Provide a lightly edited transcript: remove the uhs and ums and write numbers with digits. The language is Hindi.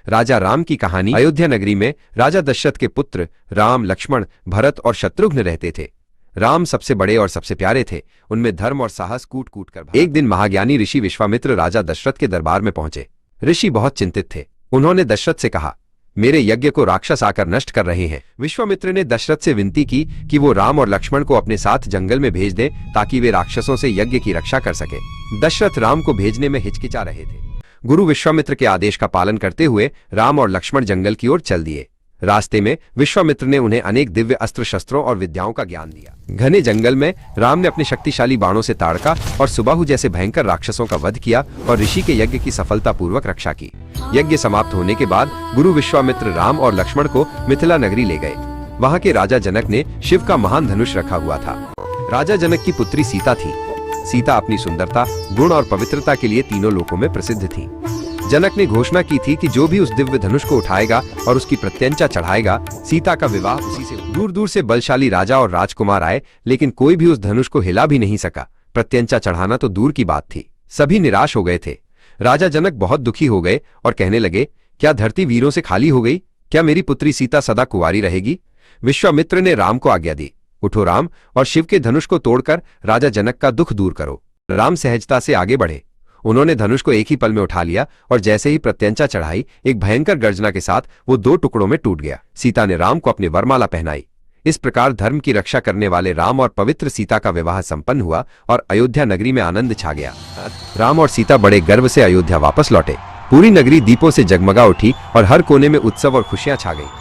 राजा राम की कहानी। अयोध्या नगरी में राजा दशरथ के पुत्र राम, लक्ष्मण, भरत और शत्रुघ्न रहते थे। राम सबसे बड़े और सबसे प्यारे थे। उनमें धर्म और साहस कूट कूट कर एक दिन महाज्ञानी ऋषि विश्वामित्र राजा दशरथ के दरबार में पहुंचे। ऋषि बहुत चिंतित थे। उन्होंने दशरथ से कहा, मेरे यज्ञ को राक्षस आकर नष्ट कर रहे हैं। विश्वामित्र ने दशरथ से विनती की कि वो राम और लक्ष्मण को अपने साथ जंगल में भेज दें ताकि वे राक्षसों से यज्ञ की रक्षा कर सके। दशरथ राम को भेजने में हिचकिचा रहे थे। गुरु विश्वामित्र के आदेश का पालन करते हुए राम और लक्ष्मण जंगल की ओर चल दिए। रास्ते में विश्वामित्र ने उन्हें अनेक दिव्य अस्त्र शस्त्रों और विद्याओं का ज्ञान दिया। घने जंगल में राम ने अपने शक्तिशाली बाणों से ताड़का और सुबाहु जैसे भयंकर राक्षसों का वध किया और ऋषि के यज्ञ की सफलतापूर्वक रक्षा की। यज्ञ समाप्त होने के बाद गुरु विश्वामित्र राम और लक्ष्मण को मिथिला नगरी ले गए। वहां के राजा जनक ने शिव का महान धनुष रखा हुआ था। राजा जनक की पुत्री सीता थी। सीता अपनी सुंदरता, गुण और पवित्रता के लिए तीनों लोकों में प्रसिद्ध थी। जनक ने घोषणा की थी कि जो भी उस दिव्य धनुष को उठाएगा और उसकी प्रत्यंचा चढ़ाएगा, सीता का विवाह उसी से। दूर दूर से बलशाली राजा और राजकुमार आए, लेकिन कोई भी उस धनुष को हिला भी नहीं सका। प्रत्यंचा चढ़ाना तो दूर की बात थी। सभी निराश हो गए थे। राजा जनक बहुत दुखी हो गए और कहने लगे, क्या धरती वीरों से खाली हो गई? क्या मेरी पुत्री सीता सदा कुंवारी रहेगी? विश्वामित्र ने राम को आज्ञा दी, उठो राम, और शिव के धनुष को तोड़कर राजा जनक का दुख दूर करो। राम सहजता से आगे बढ़े। उन्होंने धनुष को एक ही पल में उठा लिया और जैसे ही प्रत्यंचा चढ़ाई, एक भयंकर गर्जना के साथ वो दो टुकड़ों में टूट गया। सीता ने राम को अपनी वरमाला पहनाई। इस प्रकार धर्म की रक्षा करने वाले राम और पवित्र सीता का विवाह संपन्न हुआ और अयोध्या नगरी में आनंद छा गया। राम और सीता बड़े गर्व से अयोध्या वापस लौटे। पूरी नगरी दीपों से जगमगा उठी और हर कोने में उत्सव और खुशियां छा गई।